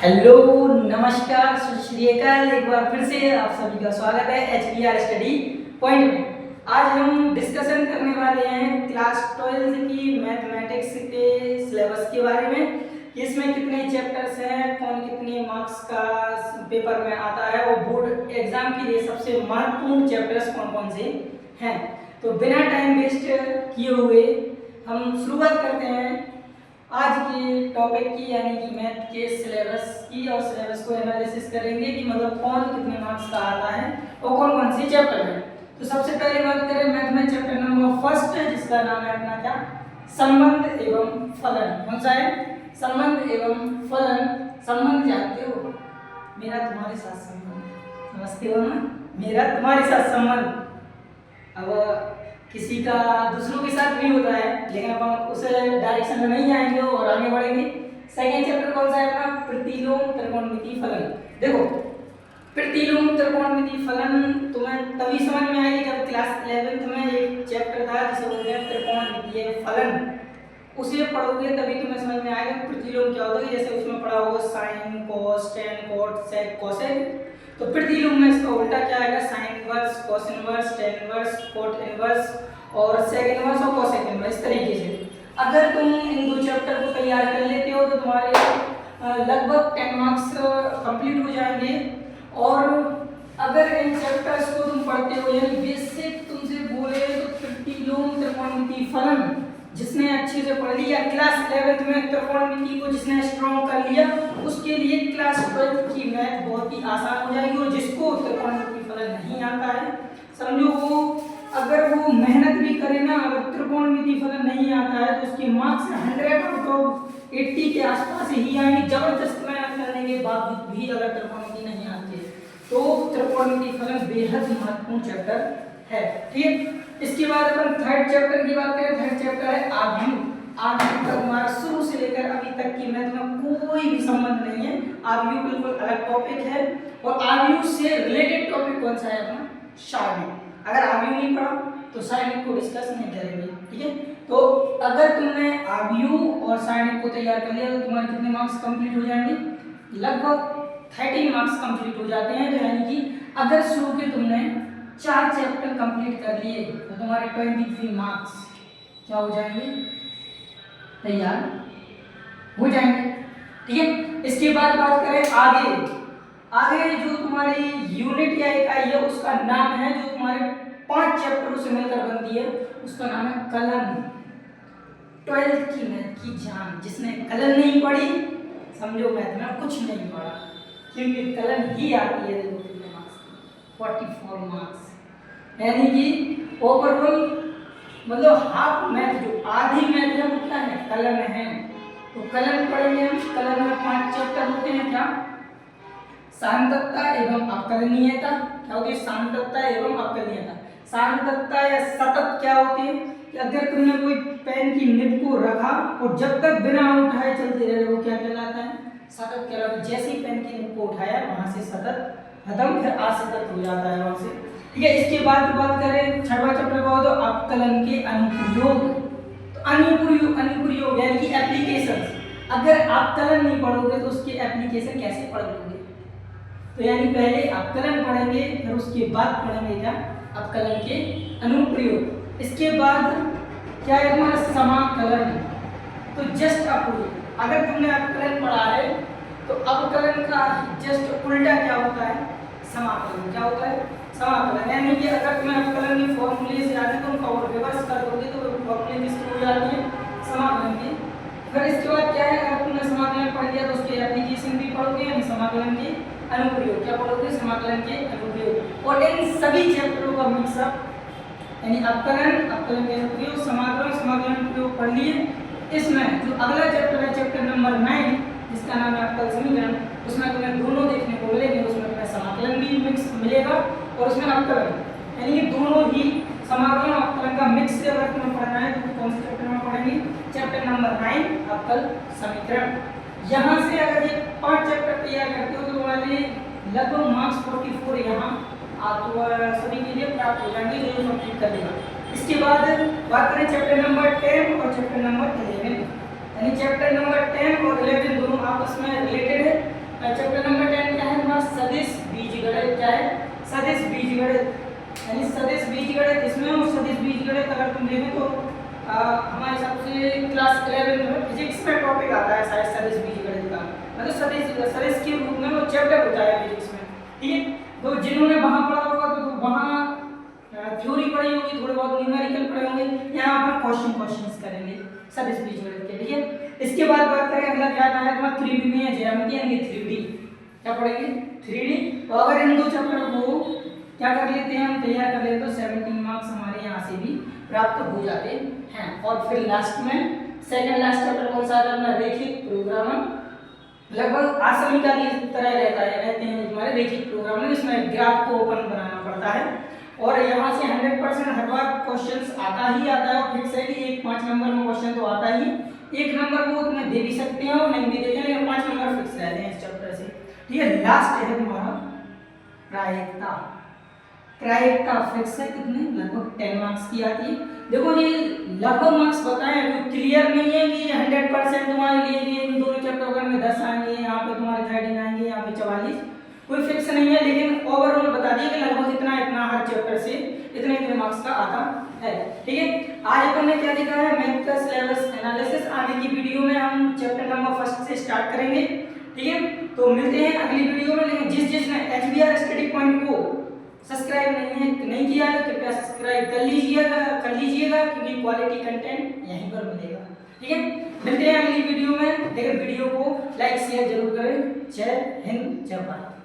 Hello, नमस्कार, सत श्री अकाल। एक बार फिर से आप सभी का स्वागत है HPR स्टडी पॉइंट में। आज हम डिस्कशन करने वाले हैं क्लास 12 की मैथमेटिक्स के सिलेबस के बारे में कि इसमें कितने चैप्टर्स हैं, कौन कितने मार्क्स का पेपर में आता है और बोर्ड एग्जाम के लिए सबसे महत्वपूर्ण चैप्टर्स कौन कौन से हैं। तो बिना टाइम वेस्ट किए हुए हम शुरुआत करते हैं आज के टॉपिक की, यानी कि मैथ के सिलेबस की, और सिलेबस को एनालिसिस करेंगे कि मतलब कौन कितने मार्क्स का आता है और कौन कौन से चैप्टर है। तो सबसे पहले बात करें मैथ में चैप्टर नंबर फर्स्ट, जिसका नाम है अपना क्या, संबंध एवं फलन। कौन सा है? संबंध एवं फलन। संबंध जानते हो, मेरा तुम्हारे साथ संबंध, समझते हो ना, मेरा तुम्हारे साथ संबंध। अब किसी का दूसरों के साथ भी होता है, लेकिन अब हम उस डायरेक्शन में नहीं आएंगे और आगे बढ़ेंगे। सेकंड चैप्टर कौन सा है अपना? प्रतिलोम त्रिकोणमिति फलन। देखो, प्रतिलोम त्रिकोणमिति फलन तुम्हें तभी समझ में आएगी जब क्लास 11th में एक चैप्टर था जिसे बोलते हैं त्रिकोणमितीय फलन, उसे पढ़ोगे तभी तुम्हें समझ में आएगा प्रतिलोम क्या होता है। जैसे उसमें पढ़ा होगा साइन, कोस, टेन, कोट, सेक, कोसेक। तो प्रतिलोम में इसका उल्टा क्या आएगा? Sine inverse, cos inverse, tan inverse, cot inverse और सेक इनवर्स और कोसेक इनवर्स। इस तरीके से अगर तुम इन दो चैप्टर को तैयार कर लेते हो तो तुम्हारे लगभग 10 मार्क्स कंप्लीट हो जाएंगे। और अगर इन चैप्टर्स को तुम पढ़ते हो, यानी बेसिक तुमसे बोले तो प्रतिलोम त्रिकोणमिति फलन जिसने अच्छे से पढ़ लिया, क्लास 11th में त्रिकोणमिति को जिसने स्ट्रॉन्ग कर लिया, उसके लिए क्लास 12th की मैथ बहुत ही आसान हो जाएगी। और जिसको त्रिकोणमिति फलन नहीं आता है, समझो वो अगर वो मेहनत भी करे ना, अगर त्रिकोणमिति फलन नहीं आता है तो उसके मार्क्स 100/80 के आसपास ही आएंगे। जबरदस्त मेहनत करने के बावजूद भी अगर त्रिकोणमिति नहीं आती है तो त्रिकोणमिति फलन बेहद महत्वपूर्ण चैप्टर है। ठीक है, इसके बाद अपन थर्ड चैप्टर की बात करें। थर्ड चैप्टर है आव्यूह। आव्यूह का हमारा शुरू से लेकर अभी तक की मैथ में कोई भी संबंध नहीं है। आव्यूह बिल्कुल अलग टॉपिक है। और आव्यूह से रिलेटेड टॉपिक कौन सा है अपना? सारणिक। अगर आव्यूह नहीं पढ़ा तो सारणिक को डिस्कस नहीं करेंगे। ठीक है, तो अगर तुमने आव्यूह और सारणिक को तैयार कर लिया तो तुम्हारे कितने मार्क्स कंप्लीट हो जाएंगे? लगभग 13 मार्क्स कंप्लीट हो जाते हैं। तो यानी कि अगर शुरू के तुमने 4 चैप्टर कंप्लीट कर लिए तो तुम्हारे 23 मार्क्स क्या हो जाएंगे? तैयार हो जाएंगे। ठीक है, इसके बाद बात करें आगे। आगे जो तुम्हारी यूनिट या इकाई है उसका नाम है, जो तुम्हारे 5 चैप्टरों से मिलकर बनती है, उसका नाम है कलन। 12th की मैथ की जान, जिसने कलन नहीं पढ़ी समझो मैथ में कुछ नहीं पढ़ा, क्योंकि कलन ही आती है। देखो कितने मार्क्स, 44 मार्क्स, यानी कि ओवरऑल मतलब हाफ मैथ, जो आधी मैथ है वो क्या है? कलन है। तो कलन पढ़ेंगे हम। कलन में 5 चैप्टर होते हैं। क्या? सार्थकता एवं अवकलनीयता। क्या होती है? सार्थकता एवं अवकलनीयता। सार्थकता या सतत क्या होती है कि अगर तुमने कोई पेन की निब को रखा और जब तक बिना उठाए चलते रहे, वो क्या कहलाता है? सतत कहलाता है। जैसे ही पेन की निब को उठाया वहां से सतत खत्म, फिर असतत हो जाता है वहां से। ठीक है, इसके बाद बात करें छठवां चैप्टर का हो तो अवकलन के अनुप्रयोग। तो अनुप्रयोग यानी कि एप्लीकेशन। अगर अवकलन नहीं पढ़ोगे तो उसके एप्लीकेशन कैसे पढ़ोगे? तो यानी पहले अवकलन पढ़ेंगे, फिर उसके बाद पढ़ेंगे क्या? अवकलन के अनुप्रयोग। इसके बाद क्या है हमारा? समाकलन। तो जस्ट अपोजिट, अगर तुमने अवकलन पढ़ा है तो अवकलन का जस्ट उल्टा क्या होता है? समाकलन। क्या होता है? समाकलन। यानी कि अगर तुम्हें अवकलन के फॉर्मूले से याद है तो उनका रिवर्स कर दोगे तो फॉर्मूले किसकी हो जाती है? समाकलन की। फिर इसके बाद क्या है? अगर तुमने समाकलन पढ़ लिया तो उसके एप्लीकेशन भी पढ़ोगे, यानी समाकलन के अनुप्रयोग। क्या पढ़ोगे? समाकलन के अनुप्रयोग। और इन सभी चैप्टरों का मिक्सअप, यानी अवकलन, अवकलन के अनुप्रयोग, समाकलन, समाकलन अनुप्रयोग पढ़ लिए। इसमें जो अगला चैप्टर है, चैप्टर नंबर 9, जिसका नाम है अवकल समीकरण, उसमें तुम्हें दोनों देखने को मिलेंगे। उसमें तुम्हें समाकलन भी मिक्स मिलेगा और उसमें अवकलन, यानी कि दोनों ही समाकलन और अवकलन का मिक्स से अगर तुम्हें पढ़ना है तो कौन से चैप्टर में पढ़ेंगे? चैप्टर नंबर 9 अवकल समीकरण। यहाँ से अगर ये 5 चैप्टर तैयार करते हो तो तुम्हारे लगभग मार्क्स 44 यहाँ तो सभी के लिए प्राप्त हो जाएंगे जो कंप्लीट कर देगा। इसके बाद बात करें चैप्टर नंबर 10 और चैप्टर नंबर 11, यानी चैप्टर नंबर 10 और 11 दोनों आपस में रिलेटेड है। चैप्टर नंबर 10 क्या है हमारा सदिश बीजगणित। क्या है? सदिश बीजगणित, यानी सदिश बीजगणित। इसमें हम सदिश बीजगणित अगर तुम देखें तो हमारे हिसाब से क्लास 11 में फिजिक्स में टॉपिक आता है शायद सदिश बीजगणित का, मतलब सदिश के रूप में वो चैप्टर होता है फिजिक्स में। ठीक है, तो जिन्होंने वहां पढ़ा होगा तो वहां थ्योरी पढ़ी होगी, थोड़े बहुत न्यूमेरिकल पढ़े होंगे, यहाँ पर क्वेश्चंस करेंगे सदिश बीजगणित के। ठीक है, इसके बाद बात करें अगला क्या आता है तुम्हारा 3D में ज्यामिति यानी 3D। क्या पढ़ेंगे? 3D। तो अगर इन दो चैप्टर को क्या कर लेते हैं हम, तैयार कर लेते हैं, तो 17 मार्क्स हमारे यहाँ से भी प्राप्त हो जाते हैं। और फिर लास्ट में सेकंड लास्ट चैप्टर कौन सा आता है अपना रैखिक प्रोग्रामर। लगभग आसमीका की तरह रहते हैं हमारे रैखिक प्रोग्रामर, इसमें ग्राफ को ओपन बनाना पड़ता है और यहाँ से 100% हर बार क्वेश्चंस आता ही आता है। और फिक्स है कि 5 नंबर में क्वेश्चन तो आता ही, 1 नंबर वो तुम्हें दे भी सकते हैं और नहीं भी देते, लेकिन 5 नंबर फिक्स रहते हैं इस चैप्टर से। ठीक है, लास्ट है तुम्हारा प्रायिकता। प्रायिकता फिक्स है, कितने? लगभग 10 मार्क्स की आती है। देखो ये लगभग मार्क्स बताएं, तो क्लियर नहीं है कि 100% तुम्हारे लिए कि इन दोनों चैप्टर में 10 आएंगे, यहाँ पे तुम्हारे 13 आएंगे, यहाँ पे 44, कोई फिक्स नहीं है, लेकिन ओवरऑल बता दिए कि लगभग इतना इतना हर चैप्टर से इतने मार्क्स का आता है। ठीक है, आज अपन ने क्या देखा है, मैथ का सिलेबस एनालिसिस। आगे की वीडियो में हम चैप्टर नंबर 1 से स्टार्ट करेंगे। ठीक है, तो मिलते हैं अगली वीडियो में। लेकिन जिसने HBR स्टडी पॉइंट को सब्सक्राइब नहीं किया है तो कृपया सब्सक्राइब कर लीजिएगा क्योंकि क्वालिटी कंटेंट यहीं पर मिलेगा। ठीक है, मिलते हैं अगली वीडियो में, लेकिन वीडियो को लाइक शेयर जरूर करें। जय हिंद, जय भारत।